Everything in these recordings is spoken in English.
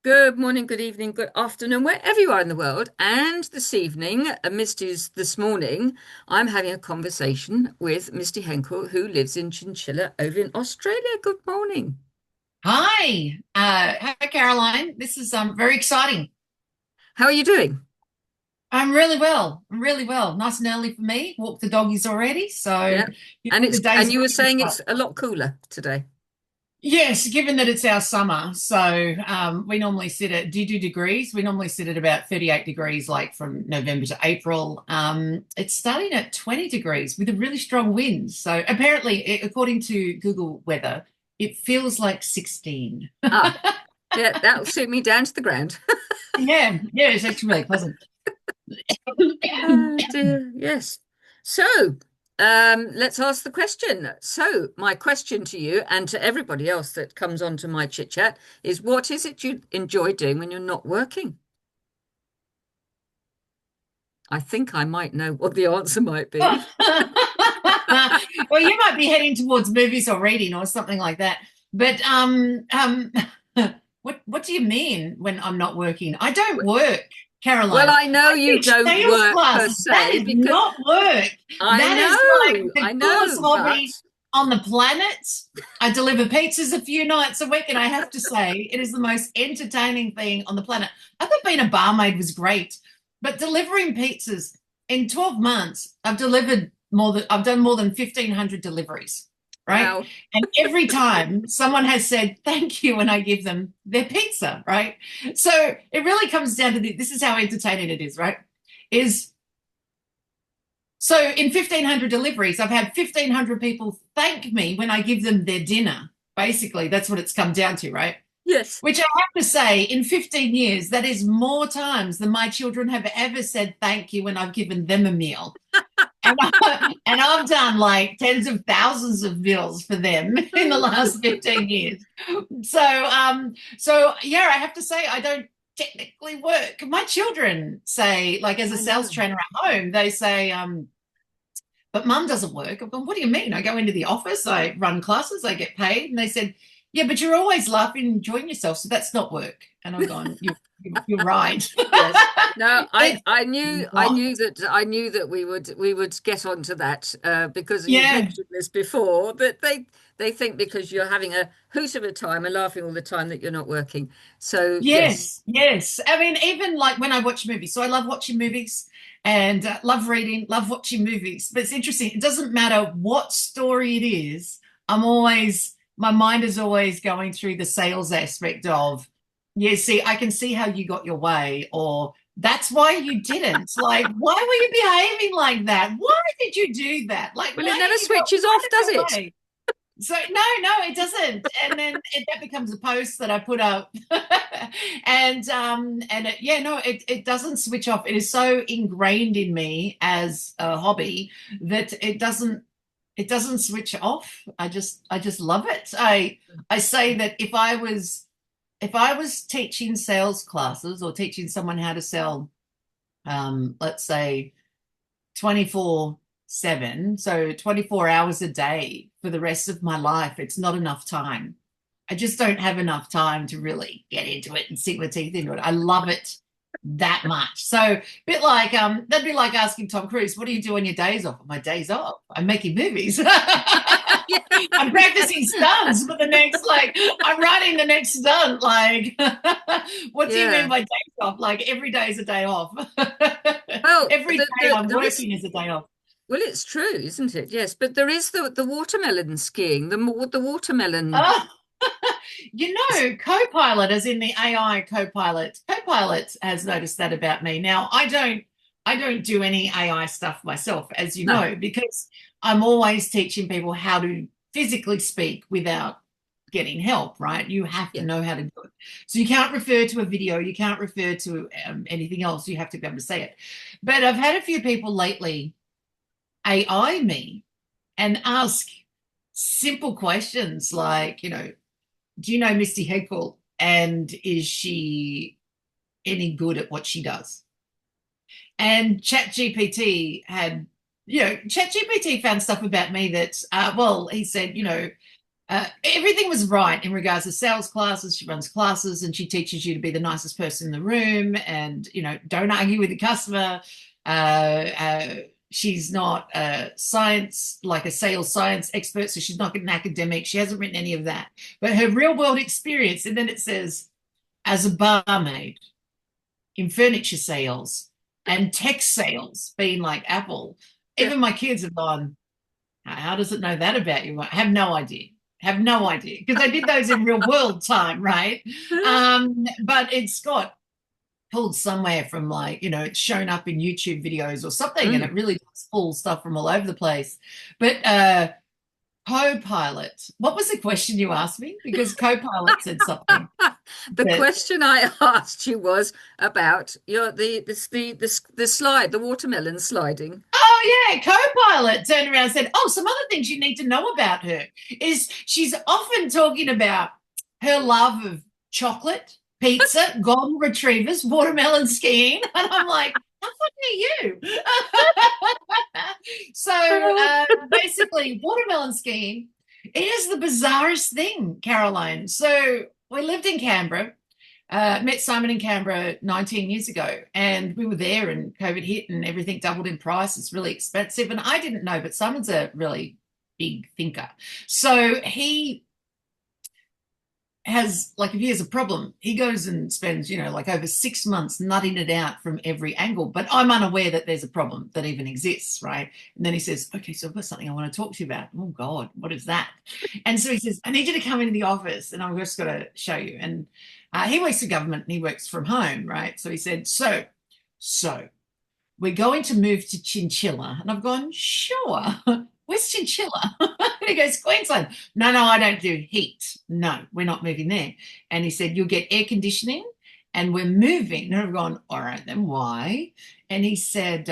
Good morning, good evening, good afternoon, wherever you are in the world. And this evening, Misty's this morning, I'm having a conversation with Misty Henkel, who lives in Chinchilla over in Australia. Good morning. Hi, Caroline. This is very exciting. How are you doing? I'm really well. I'm really well. Nice and early for me. Walked the doggies already, so Yeah. And the it's day's and you were ready to saying start. it's a lot cooler today. Yes, given that it's our summer, so we normally sit at. Do you do degrees? We normally sit at about 38 degrees, like from November to April. It's starting at 20 degrees with a really strong wind. So apparently, according to Google Weather, it feels like 16. Ah, yeah, that'll suit me down to the ground. Yeah, it's actually really pleasant. Oh dear, yes. So, let's ask the question. So, my question to you and to everybody else that comes onto my chit chat is what is it you enjoy doing when you're not working? I think I might know what the answer might be. Well, you might be heading towards movies or reading or something like that. But what do you mean when I'm not working? I don't work, Well, Caroline. I know I you teach don't sales work per classes. That se is because not work. That is like the I coolest know, but hobby on the planet. I deliver pizzas a few nights a week, and I have to say, it is the most entertaining thing on the planet. I thought being a barmaid was great, but delivering pizzas in 12 months, I've done more than 1,500 deliveries, right? wow. And every time someone has said thank you when I give them their pizza, right? So it really comes down to this is how entertaining it is, right? Is so in 1,500 deliveries, I've had 1,500 people thank me when I give them their dinner. Basically, that's what it's come down to, right? Yes. Which I have to say, in 15 years, that is more times than my children have ever said thank you when I've given them a meal. And I've done like tens of thousands of meals for them in the last 15 years. So yeah, I have to say I don't technically work. My children say, like as a I sales know. trainer at home, they say, but mum doesn't work. I've gone, what do you mean? I go into the office, I run classes, I get paid. And they said, yeah, but you're always laughing and enjoying yourself. So that's not work. And I've gone, you're right. Yes. No, It's I not. knew that we would get onto that because you've Yeah. mentioned this before that they think because you're having a hoot of a time and laughing all the time that you're not working. So yes, Yes, yes. I mean, even like when I watch movies, so I love watching movies and love reading, love watching movies. But it's interesting. It doesn't matter what story it is. My mind is always going through the sales aspect of, yeah, see, I can see how you got your way, or that's why you didn't. Like, why were you behaving like that? Why did you do that? Like, well, it why never did you go switches out off, of does your it? way? So no, it doesn't. And then that becomes a post that I put up, and yeah, no, it doesn't switch off. It is so ingrained in me as a hobby that it doesn't switch off. I just love it. I say that if I was teaching sales classes or teaching someone how to sell, let's say 24/7, so 24 hours a day for the rest of my life. It's not enough time. I just don't have enough time to really get into it and sink my teeth into it. I love it that much. So a bit like that'd be like asking Tom Cruise, what do you do on your days off? My days off. I'm making movies. Yeah. I'm practicing stunts for the next, like, I'm writing the next stunt. Like, what do you mean Yeah. by days off? Like, every day is a day off. Well, Every day I'm there is working is a day off. well, it's true, isn't it? Yes, but there is the watermelon skiing, the watermelon. Oh, Copilot, as in the AI Copilot. Copilot has noticed that about me. Now, I don't do any AI stuff myself, as you No. know, because I'm always teaching people how to physically speak without getting help, right? You have to Yeah. know how to do it. So you can't refer to a video, you can't refer to anything else. You have to be able to say it. But I've had a few people lately AI me and ask simple questions like, do you know Misty Heckle and is she any good at what she does? And ChatGPT found stuff about me that, well, he said, everything was right in regards to sales classes. She runs classes and she teaches you to be the nicest person in the room and, don't argue with the customer. She's not a science, like a sales science expert, so she's not an academic. She hasn't written any of that. But her real world experience, and then it says, as a barmaid in furniture sales and tech sales, being like Apple, Yeah. even my kids have gone, how does it know that about you? I have no idea. Have no idea because I did those in real world time, right? But it's got pulled somewhere from like, it's shown up in YouTube videos or something, and Mm. it really does pull stuff from all over the place. But co-pilot, what was the question you asked me? Because co-pilot said something The that, question I asked you was about your the slide, the watermelon sliding. oh yeah, co-pilot turned around and said, oh, some other things you need to know about her is she's often talking about her love of chocolate, pizza, golden retrievers, watermelon skiing. And I'm like, how funny are you? So basically, watermelon skiing is the bizarrest thing, Caroline. So we lived in Canberra, met Simon in Canberra 19 years ago, and we were there, and COVID hit, and everything doubled in price. It's really expensive, and I didn't know, but Simon's a really big thinker, so he has like if he has a problem, he goes and spends, like over 6 months nutting it out from every angle. But I'm unaware that there's a problem that even exists, right? And then he says, okay, so I've got something I want to talk to you about. Oh God, what is that? And so he says, I need you to come into the office and I've just got to show you. And he works for government and he works from home, right? So he said, so we're going to move to Chinchilla. And I've gone, sure. Where's Chinchilla? And he goes, Queensland. No, I don't do heat. No, we're not moving there. And he said, you'll get air conditioning and we're moving. And I've gone, all right, then why? And he said,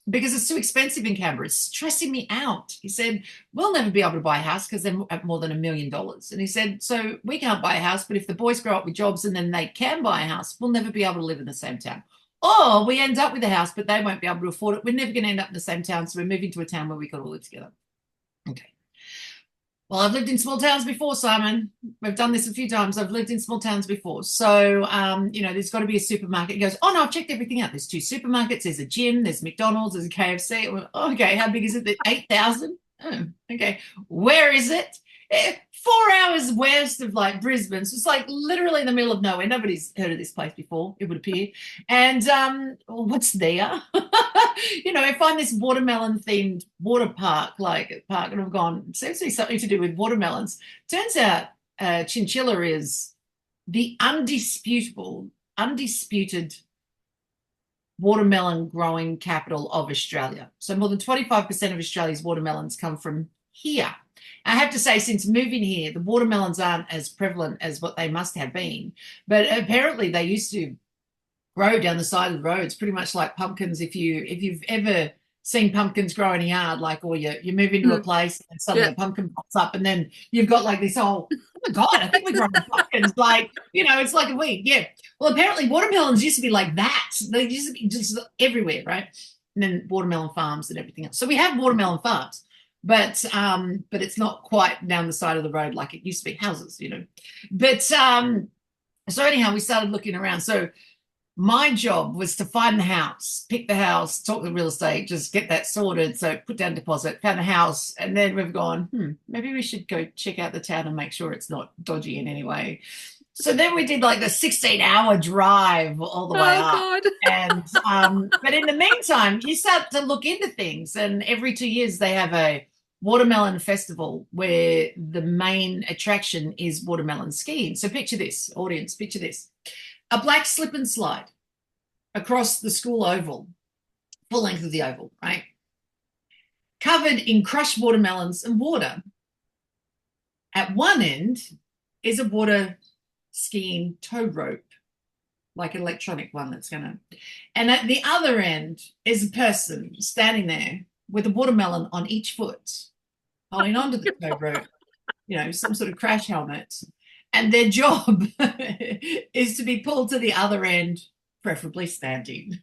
because it's too expensive in Canberra. It's stressing me out. He said, we'll never be able to buy a house because they're at more than $1 million. And he said, so we can't buy a house, but if the boys grow up with jobs and then they can buy a house, we'll never be able to live in the same town. Or we end up with a house, but they won't be able to afford it. We're never going to end up in the same town. So we're moving to a town where we can all live together. Okay. Well, I've lived in small towns before, Simon. We've done this a few times. I've lived in small towns before. So, there's got to be a supermarket. He goes, oh, no, I've checked everything out. There's 2 supermarkets. There's a gym. There's McDonald's. There's a KFC. Went, oh, okay, how big is it? 8,000? Oh, okay. Where is it? 4 hours west of like Brisbane. So it's like literally in the middle of nowhere. Nobody's heard of this place before, it would appear. And what's there? I find this watermelon themed water park, like a park, and I've gone, it seems to be something to do with watermelons. Turns out Chinchilla is the undisputed watermelon growing capital of Australia. So more than 25% of Australia's watermelons come from here. I have to say, since moving here, the watermelons aren't as prevalent as what they must have been. But apparently they used to grow down the side of the roads, pretty much like pumpkins. If you've ever seen pumpkins grow in a yard, like, or you move into a Mm. place and suddenly Yeah. a pumpkin pops up, and then you've got like this whole, oh my God, I think we're growing pumpkins. Like, it's like a weed. Yeah. Well, apparently watermelons used to be like that. They used to be just everywhere, right? And then watermelon farms and everything else. So we have watermelon farms, but it's not quite down the side of the road like it used to be, houses. But so anyhow, we started looking around. So my job was to find the house, pick the house, talk to the real estate, just get that sorted. So put down deposit, found the house, and then we've gone, maybe we should go check out the town and make sure it's not dodgy in any way. So then we did like the 16-hour drive all the way Oh up. God. And but in the meantime, you start to look into things, and every 2 years they have a watermelon festival where the main attraction is watermelon skiing. So picture this, audience, picture this. A black slip and slide across the school oval, full length of the oval, right? Covered in crushed watermelons and water. At one end is a water skiing tow rope, like an electronic one that's gonna. And at the other end is a person standing there with a watermelon on each foot, holding onto the tow rope, some sort of crash helmet. And their job is to be pulled to the other end, preferably standing.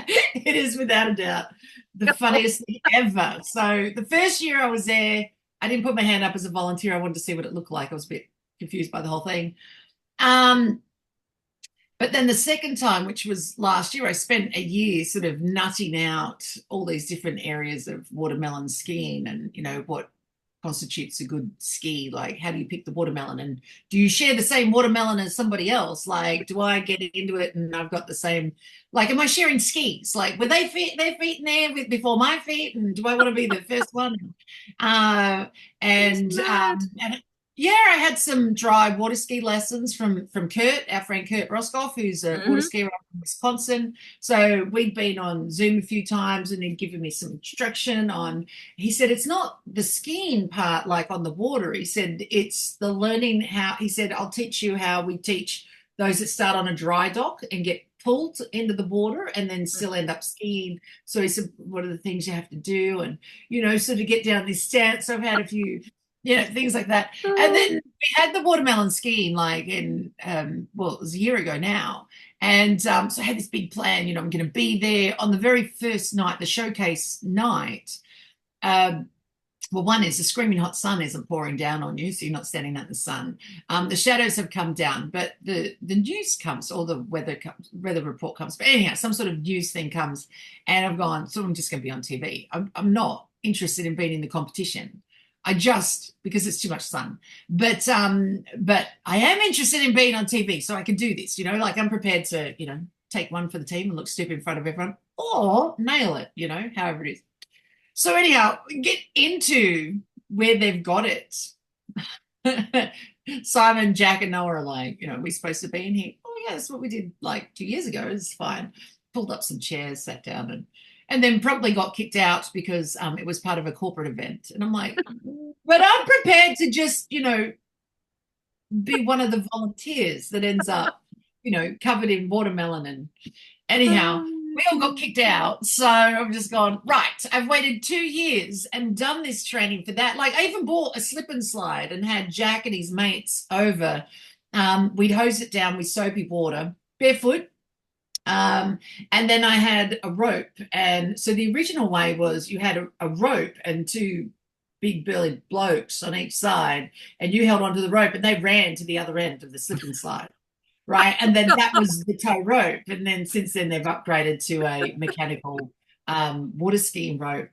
It is without a doubt the funniest thing ever. So the first year I was there, I didn't put my hand up as a volunteer. I wanted to see what it looked like. I was a bit confused by the whole thing. Um, but then the second time, which was last year, I spent a year sort of nutting out all these different areas of watermelon skiing and, what constitutes a good ski. Like, how do you pick the watermelon? And do you share the same watermelon as somebody else? Like, do I get into it and I've got the same, like, am I sharing skis? Like, were they their feet in there before my feet? And do I want to be the first one? Uh, It's and, mad. yeah, I had some dry water ski lessons from Kurt, our friend Kurt Roscoff, who's a water Hmm. skier up in Wisconsin. So we'd been on Zoom a few times and he'd given me some instruction on, he said, it's not the skiing part like on the water. He said, it's the learning how, he said, I'll teach you how we teach those that start on a dry dock and get pulled into the water and then still end up skiing. So he said, what are the things you have to do? And, sort of get down this stance. So I've had a few things like that. And then we had the watermelon skiing like well, it was a year ago now. And so I had this big plan, I'm going to be there on the very first night, the showcase night. Um, well, one is the screaming hot sun isn't pouring down on you, so you're not standing out in the sun. The shadows have come down, but the news comes, or the weather report comes. But anyhow, some sort of news thing comes, and I've gone, so I'm just going to be on TV. I'm not interested in being in the competition. I just because it's too much sun. But I am interested in being on TV, so I can do this. Like I'm prepared to, take one for the team and look stupid in front of everyone, or nail it. However it is. So anyhow, get into where they've got it. Simon, Jack, and Noah are like, we're supposed to be in here. Oh yeah, that's what we did like 2 years ago. It's fine. Pulled up some chairs, sat down, and then probably got kicked out because it was part of a corporate event. And I'm like, but I'm prepared to just, be one of the volunteers that ends up, covered in watermelon. And anyhow, we all got kicked out. So I've just gone, right, I've waited 2 years and done this training for that. Like I even bought a slip and slide and had Jack and his mates over. We'd hose it down with soapy water, barefoot. And then I had a rope. And so the original way was you had a rope and two big burly blokes on each side, and you held onto the rope and they ran to the other end of the slip and slide. Right. And then that was the tow rope. And then since then they've upgraded to a mechanical water skiing rope.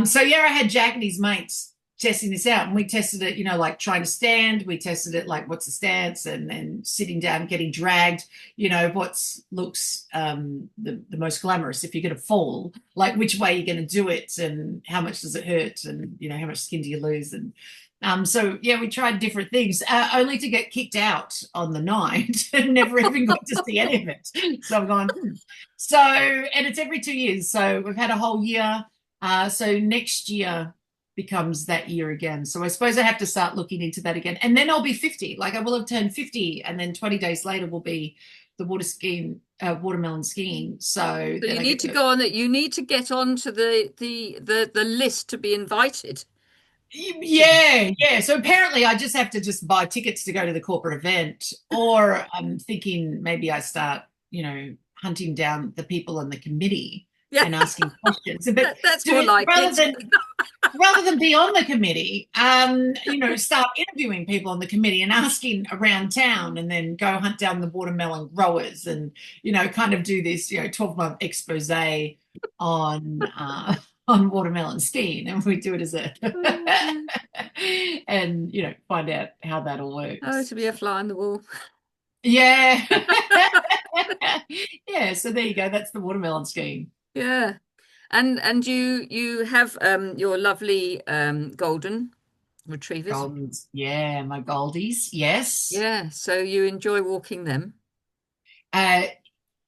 So yeah, I had Jack and his mates testing this out, and we tested it, like trying to stand. We tested it like what's the stance, and then sitting down, getting dragged, what's looks the most glamorous if you're going to fall, like which way you're going to do it, and how much does it hurt, and how much skin do you lose, and so yeah, we tried different things, only to get kicked out on the night and never even got to see any of it. So I'm going, So, and it's every 2 years. So we've had a whole year. So next year becomes that year again. So I suppose I have to start looking into that again. And then I'll be 50. Like I will have turned 50, and then 20 days later will be the watermelon skiing. So So then you I need get to to go on that. You need to get onto the list to be invited. Yeah. So apparently I just have to just buy tickets to go to the corporate event, or I'm thinking maybe I start, hunting down the people on the committee Yeah, and asking questions. But that's do more it like rather it. than be on the committee, start interviewing people on the committee and asking around town, and then go hunt down the watermelon growers and, kind of do this, 12-month expose on on watermelon skiing, and we do it as a and find out how that all Oh, works. to be a fly on the wall. Yeah. Yeah, so there you go. That's the watermelon skiing. Yeah. And you have your lovely golden retrievers. Goldens. Yeah, my goldies. Yes. Yeah, so you enjoy walking them. Uh,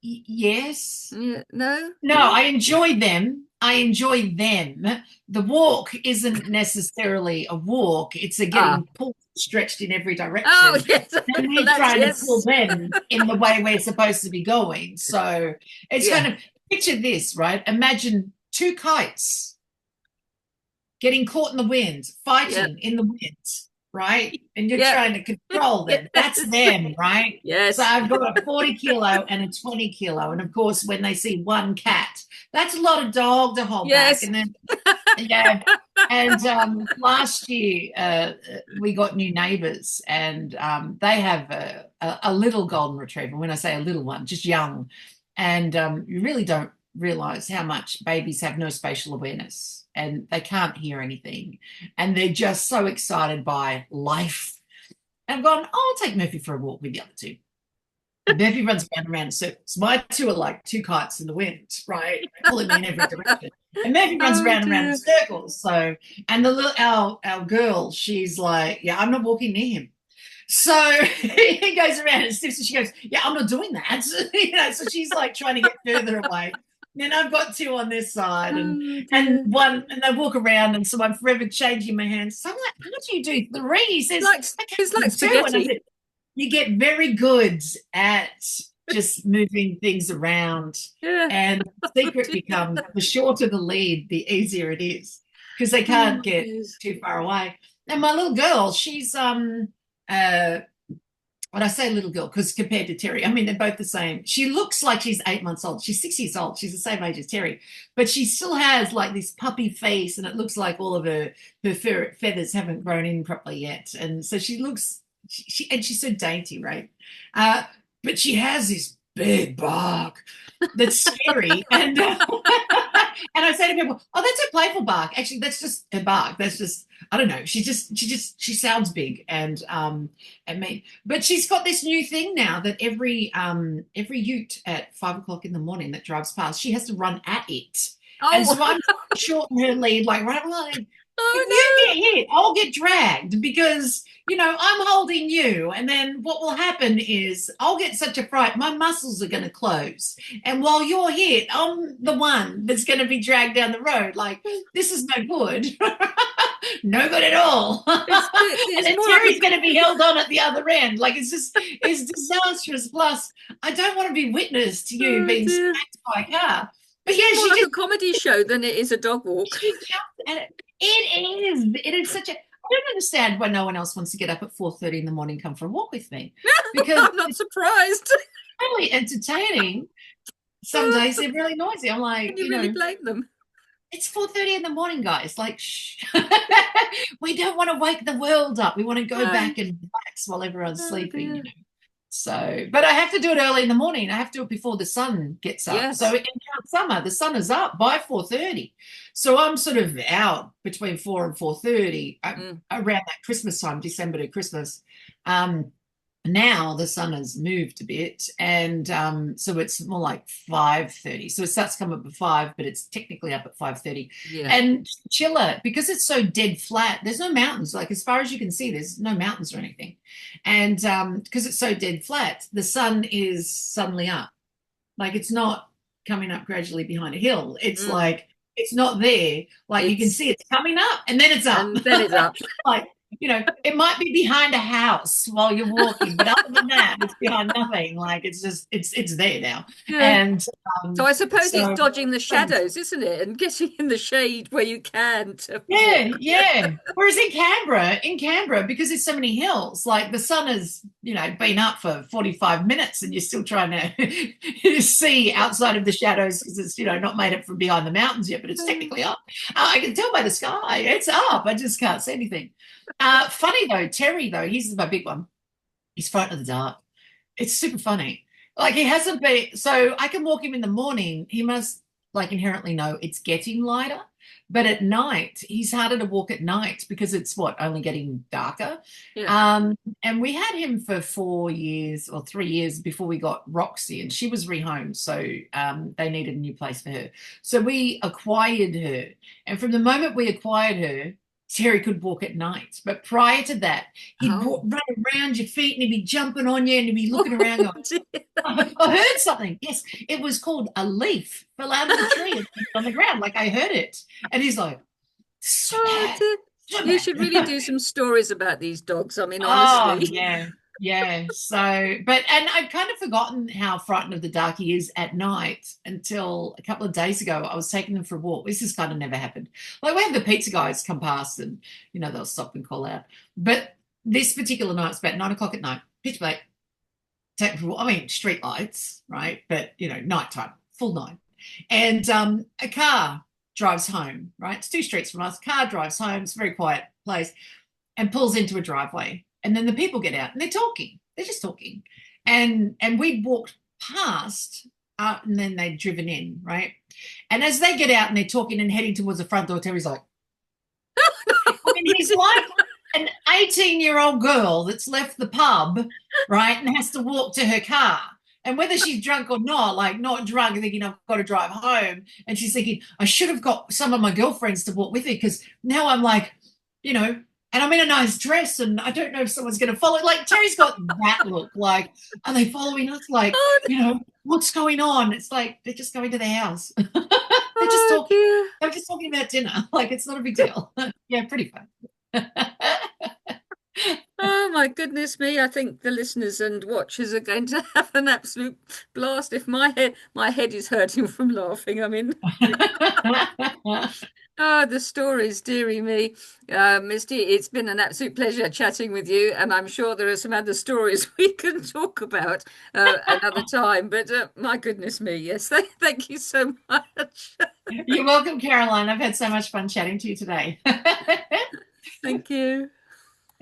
yes. Yeah, no? No, I enjoy them. I enjoy them. The walk isn't necessarily a walk. It's a Ah. getting pulled, stretched in every Oh, direction. yes. And Well, me that's trying to pull yes. them in the way we're supposed to be going. So it's Yeah. kind of picture this, right? Imagine two kites getting caught in the wind, Yeah. fighting in the wind, right? And you're Yeah. trying to control them. That's Yes. them, right? So Yes. I've got a 40 kilo and a 20 kilo. And of course, when they see one cat, that's a lot of dog to hold back. Yes. And then, yeah. And last year, we got new neighbors, and they have a little golden retriever. When I say a little one, just young. And you really don't realize how much babies have no spatial awareness and they can't hear anything. And they're just so excited by life. And I've gone, oh, I'll take Murphy for a walk with the other two. And Murphy runs around in circles. My two are like two kites in the wind, right? Pulling me in every direction. And Murphy runs Oh around and around in dear. circles. So, and the little our girl, she's like, yeah, I'm not walking near him. So he goes around and sniffs, and she goes, "Yeah, I'm not doing that." So she's like trying to get further away. And then I've got two on this side, and Oh and dear. one, and they walk around, and so I'm forever changing my hands. So I'm like, "How do you do three?" He says, Like "I can't it's like do two." And I spaghetti. said, "You get very good at just moving things around, Yeah. and the Oh secret dear. becomes the shorter the lead, the easier it is because they can't Oh get dear. too far away." And my little girl, she's uh when I say little girl, because compared to Terry, I mean, they're both the same. She looks like she's 8 months old. She's 6 years old. She's the same age as Terry, but she still has like this puppy face, and it looks like all of her feathers haven't grown in properly yet. And so she looks, and she's so dainty, right? Uh, but she has this big bark that's scary. And and I say to people, "Oh, that's a playful bark. Actually, that's just a bark. That's just I don't know. She sounds big and mean. But she's got this new thing now that every ute at 5 o'clock in the morning that drives past, she has to run at it. And Oh. so I'm shorten her lead, like right along. If you Oh get hit, I'll get dragged because, I'm holding you. And then what will happen is I'll get such a fright, my muscles are going to close. And while you're hit, I'm the one that's going to be dragged down the road. Like, no. this is no good. No good at all. And It's then more like a Terry's going to be held on at the other end. Like, it's disastrous. Plus, I don't want to be witness to you oh being dear. smacked by a car. But It's yeah, more like a comedy show than it is a dog walk. she jumped at it. It is such a. I don't understand why no one else wants to get up at 4:30 in the morning, and come for a walk with me, because I'm not it's surprised. really entertaining. Some days they're really noisy. I'm Can like, you really blame them? it's 4:30 in the morning, guys. Like, shh. We don't want to wake the world up. We want to go No. back and relax while everyone's Oh sleeping. dear. So, but I have to do it early in the morning. I have to do it before the sun gets up. So Yes. in summer, the sun is up by 4:30. So I'm sort of out between 4 and 4:30 Mm. around that Christmas time, December to Christmas. Um, Now the sun has moved a bit, and so it's more like 5:30. So it starts coming up at 5, but it's technically up at 5:30. Yeah. And chiller, because it's so dead flat, there's no mountains. Like, as far as you can see, there's no mountains or anything. And because it's so dead flat, the sun is suddenly up. Like, it's not coming up gradually behind a hill. It's Mm. like it's not there. Like, you can It's see it's coming up and then it's up. and then it's up. Like, it might be behind a house while you're walking, but other than that, it's behind nothing. Like, it's just it's there now. Yeah. And So I suppose it's so dodging the shadows, isn't it? And getting in the shade where you can to yeah, walk. yeah. Whereas in Canberra, because there's so many hills, like the sun has, been up for 45 minutes and you're still trying to see outside of the shadows because it's, not made it from behind the mountains yet, but it's technically up. I can tell by the sky. It's up. I just can't see anything. Funny though, Terry though, he's my big one. He's frightened of the dark. It's super funny. Like, he hasn't been, so I can walk him in the morning. He must like inherently know it's getting lighter. But at night, he's harder to walk at night because it's only getting darker. Yeah. Um, and we had him for 4 years or 3 years before we got Roxy, and she was rehomed. So they needed a new place for her. So we acquired her. And from the moment we acquired her, Terry could walk at night. But prior to that, he'd Oh. run around your feet and he'd be jumping on you and he'd be looking around going, Oh, dear. I heard something. Yes, it was called a leaf fell out of the tree and on the ground. Like, I heard it. And he's like, so Oh, bad, dear. so You should really bad. do some stories about these dogs. I mean, Oh, honestly. yeah. Yeah. And I'd kind of forgotten how frightened of the dark he is at night until a couple of days ago. I was taking them for a walk. This has kind of never happened. Like, we have the pizza guys come past and, they'll stop and call out. But this particular night, it's about 9 o'clock at night, pitch black. I mean, street lights, right? But nighttime, full night. And a car drives home, right? It's 2 streets from us. Car drives home. It's a very quiet place and pulls into a driveway. And then the people get out and they're talking. They're just talking. And we'd walked past and then they'd driven in, right? And as they get out and they're talking and heading towards the front door, Terry's like, I mean, he's like an 18-year-old girl that's left the pub, right, and has to walk to her car. And whether she's drunk or not, like not drunk, thinking I've got to drive home. And she's thinking, I should have got some of my girlfriends to walk with me because now I'm like, and I'm in a nice dress and I don't know if someone's going to follow. Like Terry's got that look. Like, are they following us? Like, Oh, what's going on? It's like they're just going to their house. They're just oh talking. dear. They're just talking about dinner. Like it's not a big deal. Yeah, pretty fun. Oh my goodness me. I think the listeners and watchers are going to have an absolute blast if my head is hurting from laughing. I mean, oh, the stories, dearie me. Misty, it's been an absolute pleasure chatting with you, and I'm sure there are some other stories we can talk about another time. But my goodness me, yes, thank you so much. You're welcome, Caroline. I've had so much fun chatting to you today. Thank you.